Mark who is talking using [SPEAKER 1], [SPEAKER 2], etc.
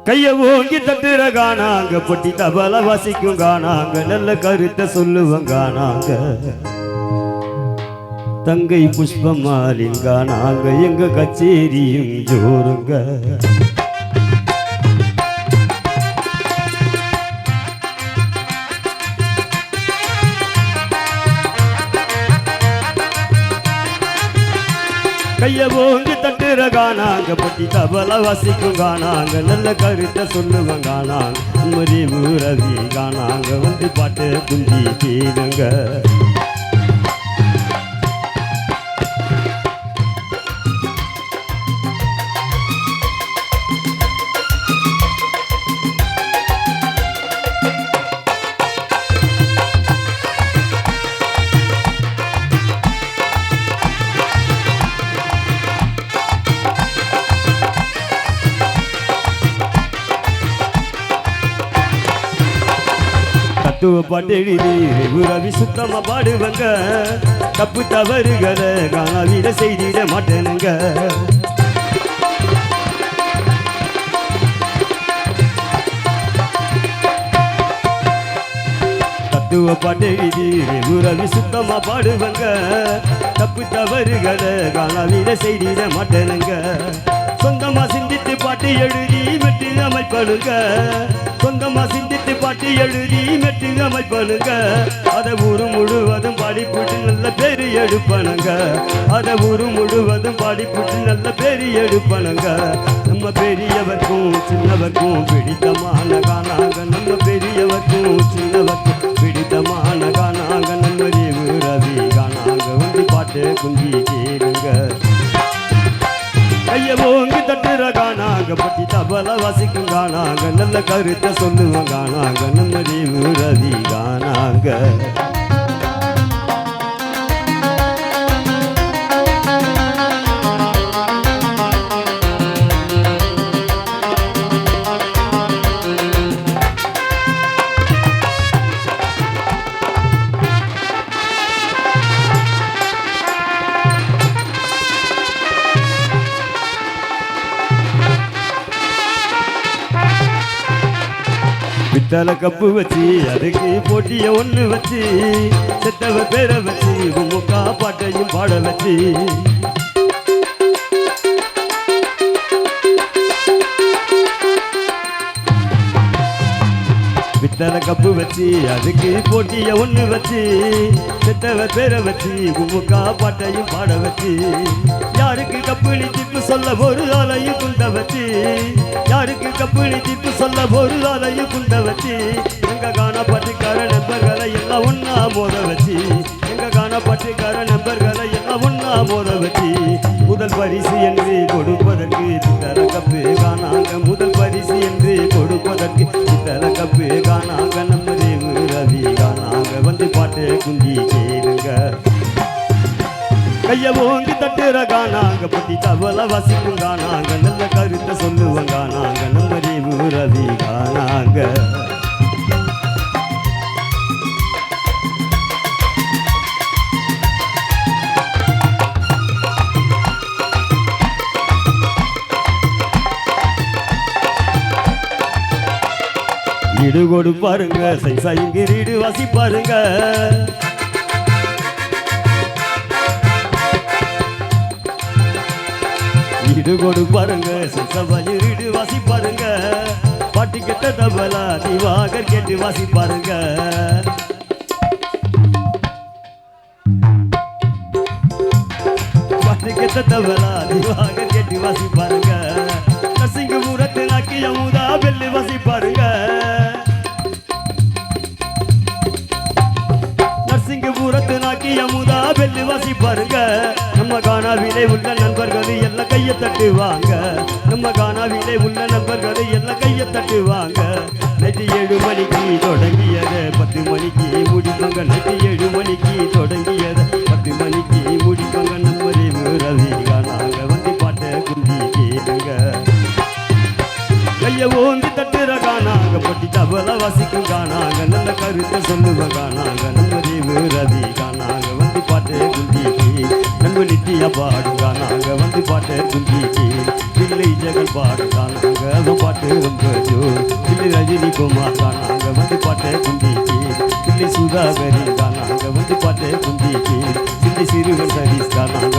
[SPEAKER 1] கைய ஓங்கி தட்டுற காணாங்க பொட்டி தபல வாசிக்கும் காணாங்க நல்ல கருத்தை சொல்லுவங்க காணாங்க தங்கை புஷ்பமாலின் காணாங்க எங்க கச்சேரியும் ஜோருங்க கைய ஓங்கி தட்டுற காணாங்க பொட்டி தபல வாசிக்கும் காணாங்க நல்ல கருத்தை சொல்லுவங்க காணாங்க மறிவு ரவி காணாங்க வந்து பாட்டு குஞ்சி கேளுங்க தத்துவ பாட்டு எழுதி ரவி சுத்தமா பாடுவங்க தப்பு தவறுகளை காணாவிட செய்திட மாட்டேனுங்க தத்துவ பாட்டு எழுதி ரவி சுத்தமா பாடுவங்க தப்பு தவறுகளை காணாவிட செய்திட மாட்டேனுங்க சொந்தமா சிந்தித்து பாட்டு எழுதி மெட்டு அமைப்படுங்க சொந்தமா சிந்தித்து பாட்டு எழுதி மெட்டு அமைப்பனுங்க அதை ஊரு முழுவதும் பாடிப்புட்டு நல்ல பேரு எடுப்பனுங்க அதை ஊரு முழுவதும் பாடிப்புட்டு நல்ல பேரு எடுப்பனுங்க நம்ம பெரியவர்க்கும் சின்னவர்க்கும் பிடித்தமான காணாங்க நம்ம பெரியவர்க்கும் சின்னவர்க்கும் பிடித்தமான காணாங்க நம்ம ரவி காணாங்க வந்து பாட்டு குஞ்சி கேளுங்க கைய ஓங்கி தட்டுற காணாங்க பட்டி தபல வாசிக்கும் காணாங்க நல்ல கருத்தை சொல்லுவோம் காணாங்க நம்ம ரவி காணாங்க பித்தளை கப்பு வச்சு அதுக்கு போட்டிய ஒண்ணு வச்சு செத்தவ பேரை வச்சு முக்கா பாட்டையும் பாட வச்சு பித்தளை கப்பு வச்சு அதுக்கு போட்டிய ஒண்ணு வச்சு செத்தவ பேரை வச்சு முக்கா பாட்டையும் பாட வச்சு யாருக்கு கப்புனி திப்பு சொல்ல ஒரு ஆளையும் குண்ட வச்சு யாருக்கு கப்புனி திப்பு சொல்ல ஒரு ஆளையும் குண்ட வச்சு எங்க காணப்பட்டுக்கார நண்பர்களை எல்லாம் ஒன்னா மோத வச்சு எங்க காணப்பட்டுக்கார நண்பர்களை எல்லாம் ஒன்னா மோத வச்சு முதல் பரிசு என்று கொடுப்பதற்கு பித்தளை கப்பு காணாங்க முதல் பரிசு என்று கொடுப்பதற்கு பித்தளை கப்பு காணாங்க நம்ம ரவி காணாங்க வந்து பாட்டு குஞ்சி கேளுங்க கைய ஓங்கி தட்டுற காணாங்க பொட்டி தவள வாசிக்கும் காணாங்க நல்ல கருத்தை சொல்லுவங்க காணாங்க நம்ம ரவி காணாங்க ஈடு கொடு பாருங்க சைசாயிங்க ரீடு வாசி பாருங்க ஈடு கொடு பாருங்க சைசாயிங்க ரீடு வாசி பாருங்க பாட்டு கெட்ட தபலா திவாகர் கேட்டு வாசி பாருங்க பாட்டு கெட்ட தபலா திவாகர் கேட்டு வாசி பாருங்க நரசிங்கபுரத்து நாக்கி அமுதா வெள்ளி வாசி பாருங்க நரசிங்கபுரத்து நாக்கி அமுதா வெள்ளி வாசி பாருங்க நம்ம காணாவிலே உள்ள நண்பர்கள் எல்லாம் கையை தட்டுவாங்க நம்ம காணாவிலே உள்ள நண்பர்கள் எல்லாம் கையை தட்டுவாங்க நைட்டு 7 மணிக்கு தொடங்கியது 10 மணிக்கு முடிப்பாங்க நைட்டு 7 மணிக்கு தொடங்கியது 10 மணிக்கு முடிப்பாங்க நம்ம ரவி காணாங்க வந்து பாட்டை குஞ்சி கேளுங்க கைய ஓங்கி தட்டுற காணாங்க பொட்டி தபல வாசிக்கும் காணாங்க நல்ல கருத்தை சொல்லுவ காணாங்க நம்ம ரவி காணாங்க வந்து பாட்டு குஞ்சி நண்பு நித்திய பாடுங்க நாங்க வந்து பாட்டு குஞ்சி பிள்ளை ஜெகல் பாடுங்க நாங்க பாட்டு ரொம்ப ஜோர் இல்லை ரஜினி குமார் தான் நாங்க வந்து பாட்டை குந்திக்கு இல்லை சுதாகரி தான் நாங்க வந்து பாட்டை குந்திக்கு இல்லை சிறுவன் சதீஷ் தான் நாங்க